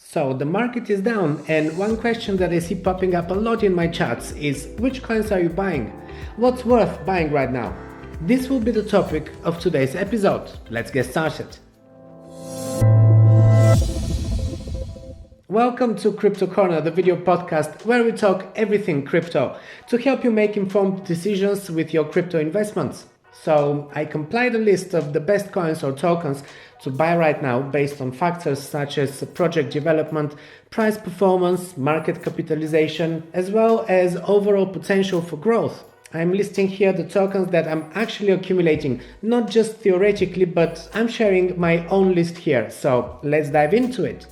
So the market is down, and one question that I see popping up a lot in my chats is, which coins are you buying? What's worth buying right now? This will be the topic of today's episode. Let's get started. Welcome to Crypto Corner, the video podcast where we talk everything crypto to help you make informed decisions with your crypto investments. So I compiled a list of the best coins or tokens to buy right now based on factors such as project development, price performance, market capitalization, as well as overall potential for growth. I'm listing here the tokens that I'm actually accumulating, not just theoretically, but I'm sharing my own list here. So let's dive into it.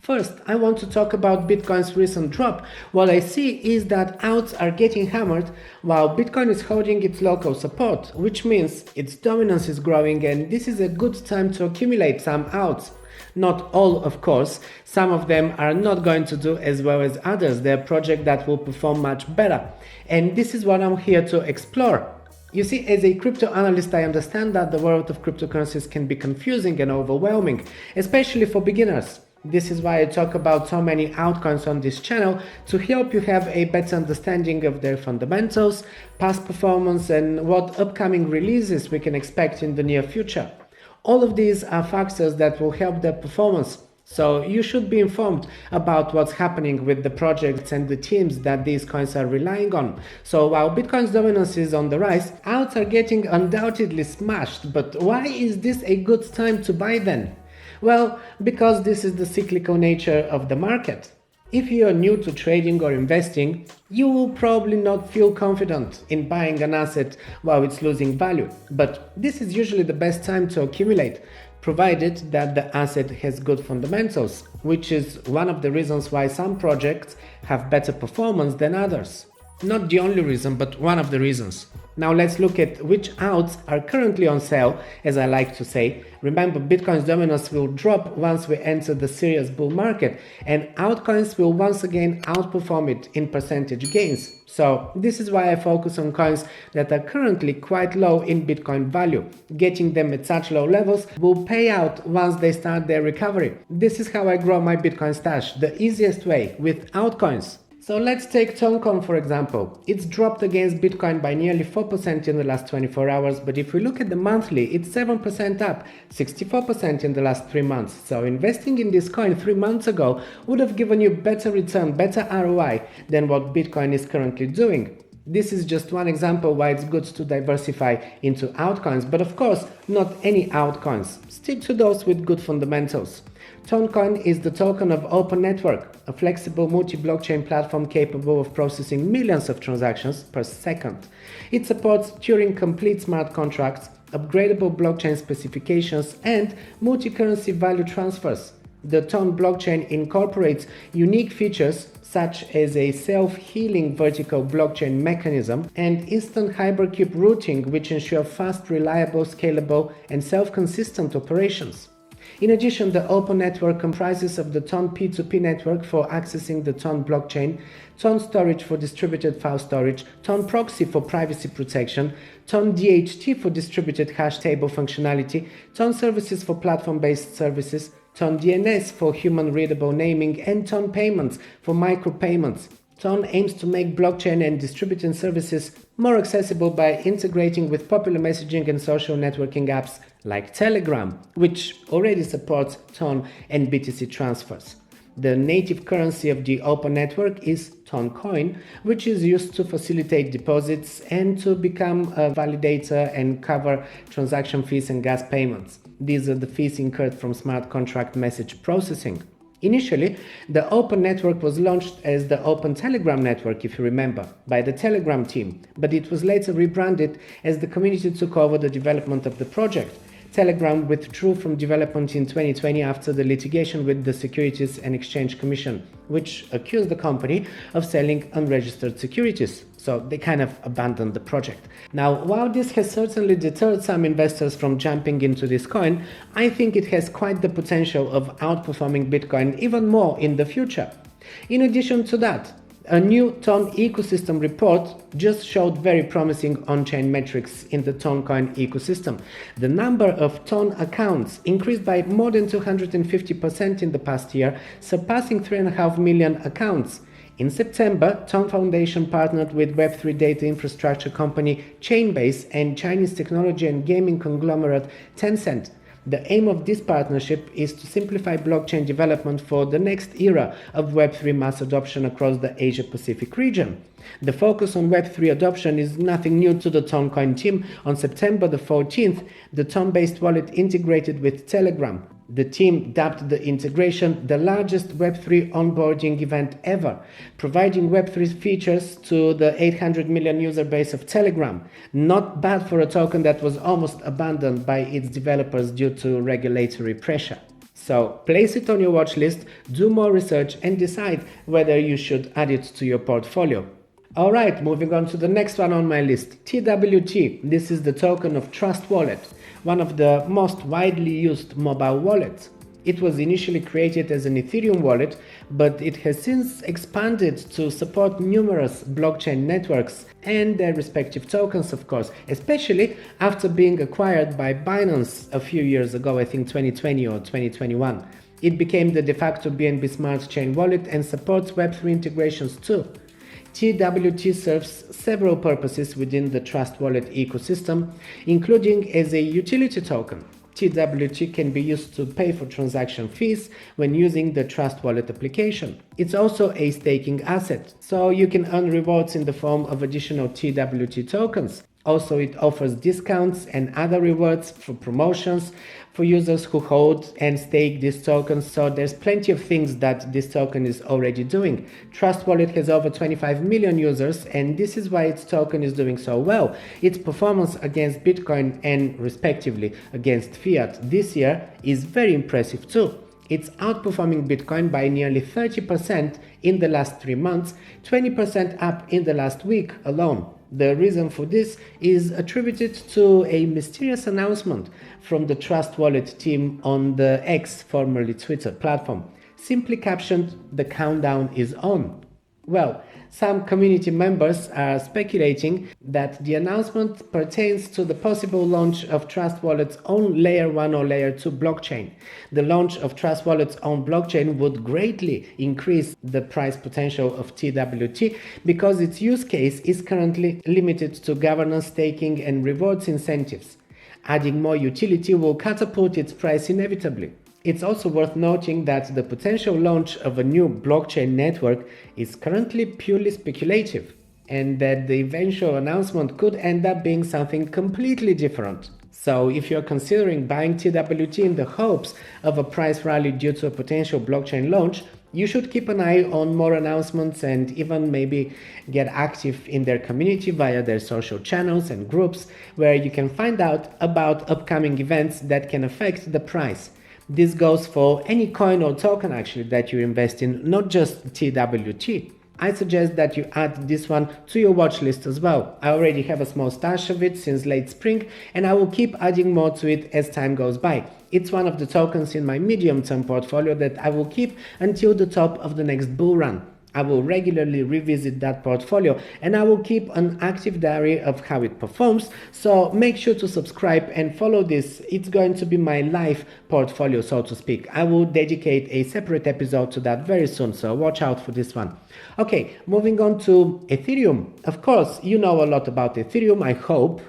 First, I want to talk about Bitcoin's recent drop. What I see is that alts are getting hammered while Bitcoin is holding its local support, which means its dominance is growing, and this is a good time to accumulate some alts. Not all, of course. Some of them are not going to do as well as others. They're projects that will perform much better. And this is what I'm here to explore. You see, as a crypto analyst, I understand that the world of cryptocurrencies can be confusing and overwhelming, especially for beginners. This is why I talk about so many altcoins on this channel, to help you have a better understanding of their fundamentals, past performance, and what upcoming releases we can expect in the near future. All of these are factors that will help their performance, so you should be informed about what's happening with the projects and the teams that these coins are relying on. So while Bitcoin's dominance is on the rise, alts are getting undoubtedly smashed. But why is this a good time to buy then? Well, because this is the cyclical nature of the market. If you are new to trading or investing, you will probably not feel confident in buying an asset while it's losing value. But this is usually the best time to accumulate, provided that the asset has good fundamentals, which is one of the reasons why some projects have better performance than others. Not the only reason, but one of the reasons. Now let's look at which alts are currently on sale, as I like to say. Remember, Bitcoin's dominance will drop once we enter the serious bull market, and altcoins will once again outperform it in percentage gains. So this is why I focus on coins that are currently quite low in Bitcoin value. Getting them at such low levels will pay out once they start their recovery. This is how I grow my Bitcoin stash, the easiest way, with altcoins. So let's take Tangem for example. It's dropped against Bitcoin by nearly 4% in the last 24 hours, but if we look at the monthly, it's 7% up, 64% in the last 3 months. So investing in this coin 3 months ago would have given you better return, better ROI than what Bitcoin is currently doing. This is just one example why it's good to diversify into altcoins, but of course, not any altcoins. Stick to those with good fundamentals. Tangem is the token of Open Network, a flexible multi-blockchain platform capable of processing millions of transactions per second. It supports Turing-complete smart contracts, upgradable blockchain specifications, and multi-currency value transfers. The Tangem blockchain incorporates unique features such as a self-healing vertical blockchain mechanism and instant hypercube routing, which ensure fast, reliable, scalable, and self-consistent operations. In addition, the Open Network comprises of the Tangem P2P network for accessing the Tangem blockchain, Tangem Storage for distributed file storage, Tangem Proxy for privacy protection, Tangem DHT for distributed hash table functionality, Tangem Services for platform-based services, Tangem DNS for human-readable naming, and Tangem Payments for micropayments. Tangem aims to make blockchain and distributed services more accessible by integrating with popular messaging and social networking apps like Telegram, which already supports Tangem and BTC transfers. The native currency of the Open Network is Tangem Coin, which is used to facilitate deposits and to become a validator and cover transaction fees and gas payments. These are the fees incurred from smart contract message processing. Initially, the Open Network was launched as the Open Telegram Network, if you remember, by the Telegram team, but it was later rebranded as the community took over the development of the project. Telegram withdrew from development in 2020 after the litigation with the Securities and Exchange Commission, which accused the company of selling unregistered securities. So they kind of abandoned the project. Now, while this has certainly deterred some investors from jumping into this coin, I think it has quite the potential of outperforming Bitcoin even more in the future. In addition to that, A new Ton ecosystem report just showed very promising on-chain metrics in the Ton coin ecosystem. The number of Ton accounts increased by more than 250% in the past year, surpassing 3.5 million accounts. In September, Ton Foundation partnered with Web3 data infrastructure company Chainbase and Chinese technology and gaming conglomerate Tencent. The aim of this partnership is to simplify blockchain development for the next era of Web3 mass adoption across the Asia-Pacific region. The focus on Web3 adoption is nothing new to the Toncoin team. On September the 14th, the Ton-based wallet integrated with Telegram. The team dubbed the integration the largest Web3 onboarding event ever, providing Web3 features to the 800 million user base of Telegram. Not bad for a token that was almost abandoned by its developers due to regulatory pressure. So place it on your watch list, do more research and decide whether you should add it to your portfolio. Alright, moving on to the next one on my list, TWT. This is the token of Trust Wallet, one of the most widely used mobile wallets. It was initially created as an Ethereum wallet, but it has since expanded to support numerous blockchain networks and their respective tokens, of course, especially after being acquired by Binance a few years ago, I think 2020 or 2021. It became the de facto BNB Smart Chain wallet and supports Web3 integrations too. TWT serves several purposes within the Trust Wallet ecosystem, including as a utility token. TWT can be used to pay for transaction fees when using the Trust Wallet application. It's also a staking asset, so you can earn rewards in the form of additional TWT tokens. Also, it offers discounts and other rewards for promotions for users who hold and stake these tokens, so there's plenty of things that this token is already doing. Trust Wallet has over 25 million users, and this is why its token is doing so well. Its performance against Bitcoin and respectively against fiat this year is very impressive too. It's outperforming Bitcoin by nearly 30% in the last 3 months, 20% up in the last week alone. The reason for this is attributed to a mysterious announcement from the Trust Wallet team on the X, formerly Twitter platform, simply captioned, "The countdown is on." Well, some community members are speculating that the announcement pertains to the possible launch of Trust Wallet's own Layer 1 or Layer 2 blockchain. The launch of Trust Wallet's own blockchain would greatly increase the price potential of TWT because its use case is currently limited to governance, staking, and rewards incentives. Adding more utility will catapult its price inevitably. It's also worth noting that the potential launch of a new blockchain network is currently purely speculative, and that the eventual announcement could end up being something completely different. So if you're considering buying TWT in the hopes of a price rally due to a potential blockchain launch, you should keep an eye on more announcements and even maybe get active in their community via their social channels and groups, where you can find out about upcoming events that can affect the price. This goes for any coin or token actually that you invest in, not just TWT. I suggest that you add this one to your watch list as well. I already have a small stash of it since late spring, and I will keep adding more to it as time goes by. It's one of the tokens in my medium-term portfolio that I will keep until the top of the next bull run. I will regularly revisit that portfolio, and I will keep an active diary of how it performs, so make sure to subscribe and follow this. It's going to be my live portfolio, so to speak. I will dedicate a separate episode to that very soon, so watch out for this one. Okay, moving on to Ethereum. Of course, you know a lot about Ethereum, I hope.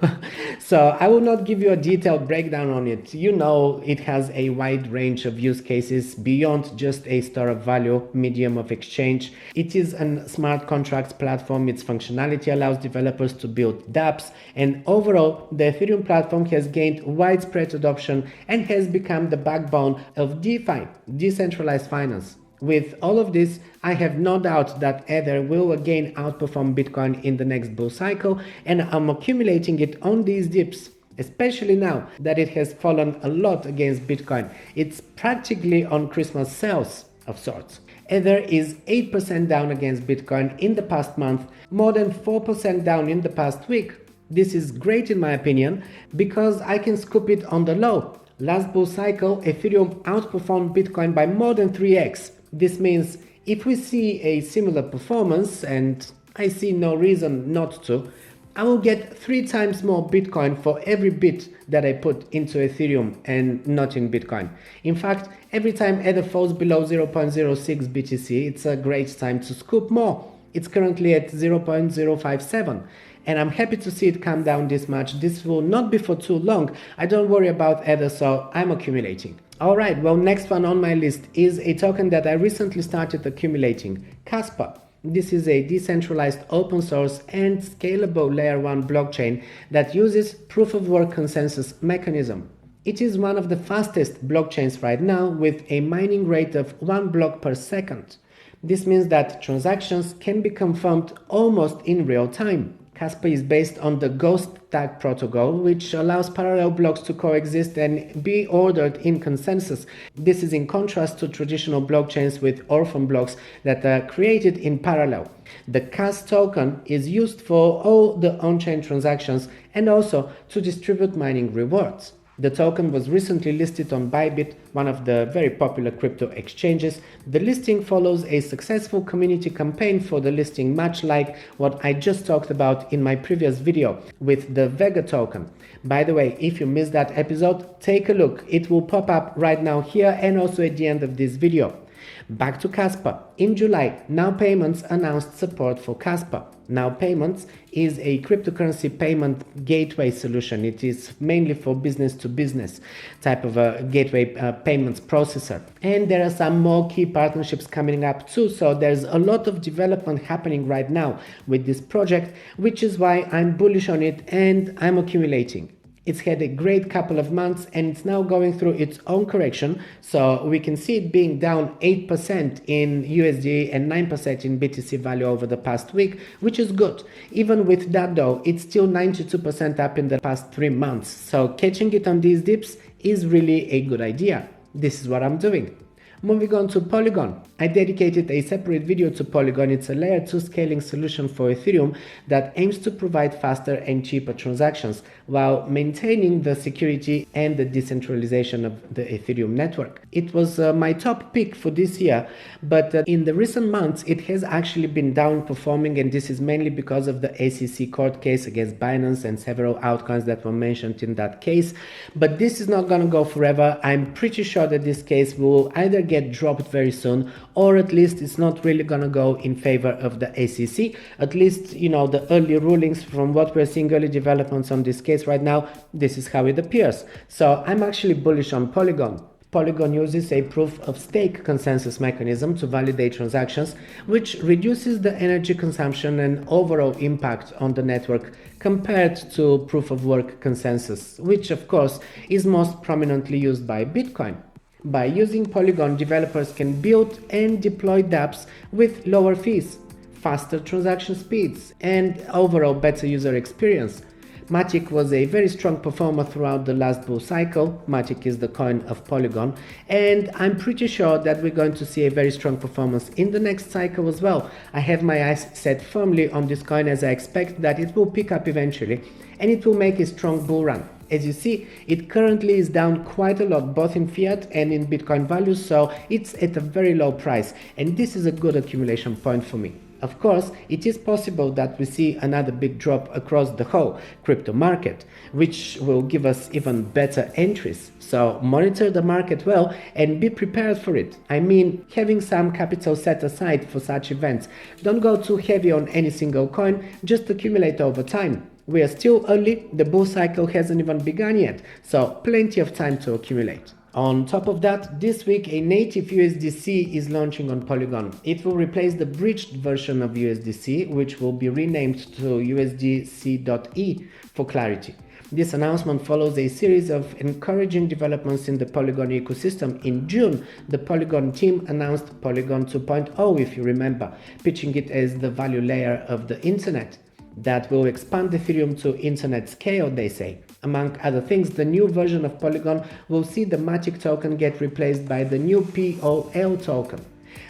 So I will not give you a detailed breakdown on it. You know it has a wide range of use cases beyond just a store of value, medium of exchange. It is a smart contracts platform. Its functionality allows developers to build dApps, and overall, the Ethereum platform has gained widespread adoption and has become the backbone of DeFi, decentralized finance. With all of this, I have no doubt that Ether will again outperform Bitcoin in the next bull cycle, and I'm accumulating it on these dips, especially now that it has fallen a lot against Bitcoin. It's practically on Christmas sales of sorts. Ether is 8% down against Bitcoin in the past month, more than 4% down in the past week. This is great in my opinion because I can scoop it on the low. Last bull cycle, Ethereum outperformed Bitcoin by more than 3x. This means If we see a similar performance, and I see no reason not to, I will get 3 times more Bitcoin for every bit that I put into Ethereum and not in Bitcoin. In fact, every time Ether falls below 0.06 BTC, it's a great time to scoop more. It's currently at 0.057. And I'm happy to see it come down this much. This will not be for too long. I don't worry about Ether, so I'm accumulating. Alright, well, next one on my list is a token that I recently started accumulating, Casper. This is a decentralized open source and scalable layer 1 blockchain that uses proof of work consensus mechanism. It is one of the fastest blockchains right now with a mining rate of 1 block per second. This means that transactions can be confirmed almost in real time. Casper is based on the Ghost Tag protocol, which allows parallel blocks to coexist and be ordered in consensus. This is in contrast to traditional blockchains with orphan blocks that are created in parallel. The CAS token is used for all the on-chain transactions and also to distribute mining rewards. The token was recently listed on Bybit, one of the very popular crypto exchanges. The listing follows a successful community campaign for the listing, much like what I just talked about in my previous video with the Vega token. By the way, if you missed that episode, take a look. It will pop up right now here and also at the end of this video. Back to Casper. In July, Now Payments announced support for Casper. Now Payments is a cryptocurrency payment gateway solution. It is mainly for business-to-business type of a gateway payments processor. And there are some more key partnerships coming up too, so there's a lot of development happening right now with this project, which is why I'm bullish on it and I'm accumulating. It's had a great couple of months and it's now going through its own correction, so we can see it being down 8% in USD and 9% in BTC value over the past week, which is good. Even with that though, it's still 92% up in the past 3 months, so catching it on these dips is really a good idea. This is what I'm doing. Moving on to Polygon. I dedicated a separate video to Polygon. It's a layer 2 scaling solution for Ethereum that aims to provide faster and cheaper transactions while maintaining the security and the decentralization of the Ethereum network. It was my top pick for this year, but in the recent months it has actually been downperforming, and this is mainly because of the SEC court case against Binance and several altcoins that were mentioned in that case. But this is not going to go forever. I'm pretty sure that this case will either get dropped very soon, or at least it's not really gonna go in favor of the SEC. At least, you know, the early rulings from what we're seeing, early developments on this case right now, this is how it appears. So I'm actually bullish on Polygon. Polygon uses a proof of stake consensus mechanism to validate transactions, which reduces the energy consumption and overall impact on the network compared to proof of work consensus, which of course is most prominently used by Bitcoin. By using Polygon, developers can build and deploy dApps with lower fees, faster transaction speeds, and overall better user experience. Matic was a very strong performer throughout the last bull cycle. Matic is the coin of Polygon, and I'm pretty sure that we're going to see a very strong performance in the next cycle as well. I have my eyes set firmly on this coin, as I expect that it will pick up eventually and it will make a strong bull run. As you see, it currently is down quite a lot, both in fiat and in Bitcoin value, so it's at a very low price, and this is a good accumulation point for me. Of course, it is possible that we see another big drop across the whole crypto market, which will give us even better entries. So monitor the market well and be prepared for it. I mean, having some capital set aside for such events. Don't go too heavy on any single coin, just accumulate over time. We are still early, the bull cycle hasn't even begun yet, so plenty of time to accumulate. On top of that, this week a native USDC is launching on Polygon. It will replace the bridged version of USDC, which will be renamed to USDC.E for clarity. This announcement follows a series of encouraging developments in the Polygon ecosystem. In June, the Polygon team announced Polygon 2.0, if you remember, pitching it as the value layer of the internet that will expand Ethereum to internet scale, they say. Among other things, the new version of Polygon will see the Matic token get replaced by the new POL token.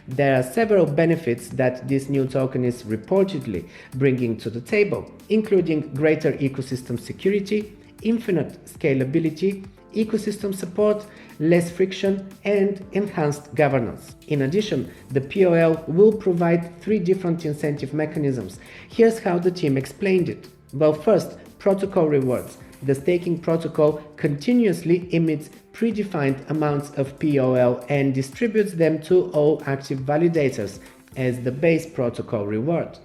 There are several benefits that this new token is reportedly bringing to the table, including greater ecosystem security, infinite scalability, ecosystem support, less friction, and enhanced governance. In addition, the POL will provide 3 different incentive mechanisms. Here's how the team explained it. Well, first, protocol rewards. The staking protocol continuously emits predefined amounts of POL and distributes them to all active validators as the base protocol reward.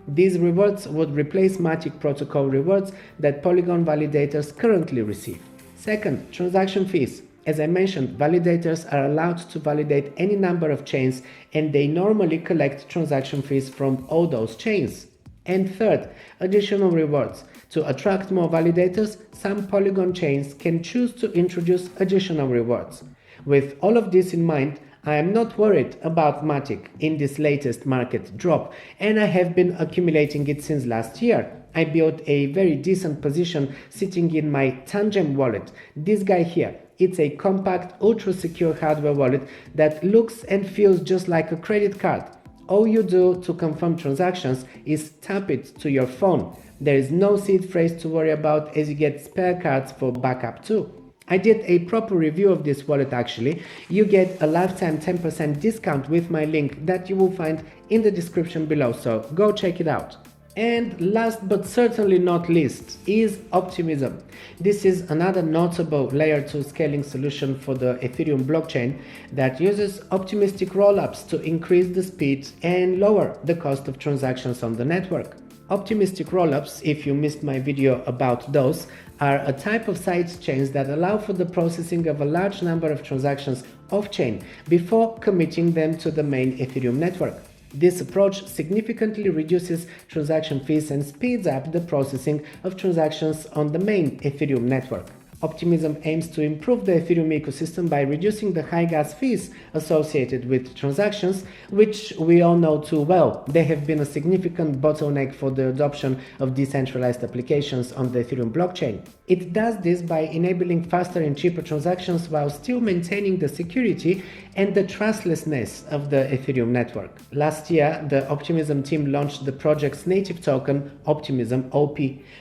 These rewards would replace Matic protocol rewards that Polygon validators currently receive. Second, transaction fees. As I mentioned, validators are allowed to validate any number of chains, and they normally collect transaction fees from all those chains. And third, additional rewards. To attract more validators, some Polygon chains can choose to introduce additional rewards. With all of this in mind, I am not worried about Matic in this latest market drop, and I have been accumulating it since last year. I built a very decent position sitting in my Tangem wallet. This guy here, it's a compact, ultra-secure hardware wallet that looks and feels just like a credit card. All you do to confirm transactions is tap it to your phone. There is no seed phrase to worry about, as you get spare cards for backup too. I did a proper review of this wallet actually. You get a lifetime 10% discount with my link that you will find in the description below, so go check it out. And last but certainly not least is Optimism. This is another notable layer 2 scaling solution for the Ethereum blockchain that uses optimistic rollups to increase the speed and lower the cost of transactions on the network. Optimistic rollups, if you missed my video about those, are a type of sidechains that allow for the processing of a large number of transactions off-chain before committing them to the main Ethereum network. This approach significantly reduces transaction fees and speeds up the processing of transactions on the main Ethereum network. Optimism aims to improve the Ethereum ecosystem by reducing the high gas fees associated with transactions, which we all know too well. They have been a significant bottleneck for the adoption of decentralized applications on the Ethereum blockchain. It does this by enabling faster and cheaper transactions while still maintaining the security and the trustlessness of the Ethereum network. Last year, the Optimism team launched the project's native token, Optimism OP,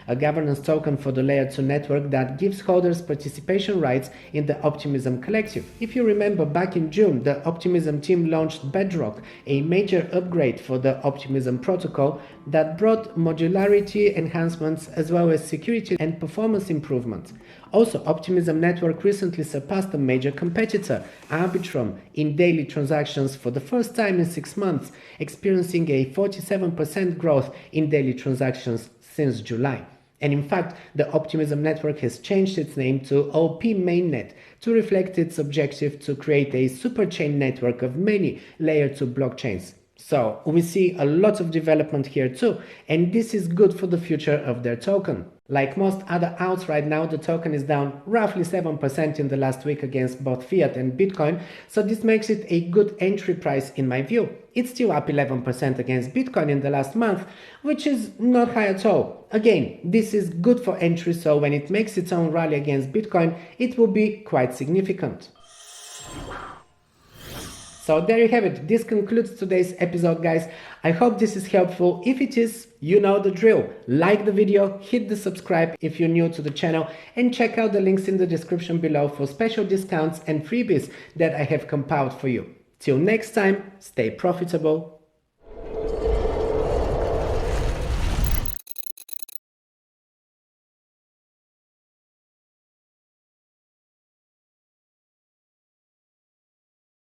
a governance token for the Layer 2 network that gives holders participation rights in the Optimism collective. If you remember, back in June, the Optimism team launched Bedrock, a major upgrade for the Optimism protocol that brought modularity enhancements as well as security and performance improvements. Also, Optimism Network recently surpassed a major competitor, Arbitrum, in daily transactions for the first time in 6 months, experiencing a 47% growth in daily transactions since July. And in fact, the Optimism Network has changed its name to OP Mainnet to reflect its objective to create a superchain network of many Layer 2 blockchains. So we see a lot of development here too, and this is good for the future of their token. Like most other alts right now, the token is down roughly 7% in the last week against both fiat and Bitcoin, so this makes it a good entry price in my view. It's still up 11% against Bitcoin in the last month, which is not high at all. Again, this is good for entry, so when it makes its own rally against Bitcoin, it will be quite significant. So there you have it. This concludes today's episode, guys. I hope this is helpful. If it is, you know the drill. Like the video, hit the subscribe if you're new to the channel, and check out the links in the description below for special discounts and freebies that I have compiled for you. Till next time, stay profitable.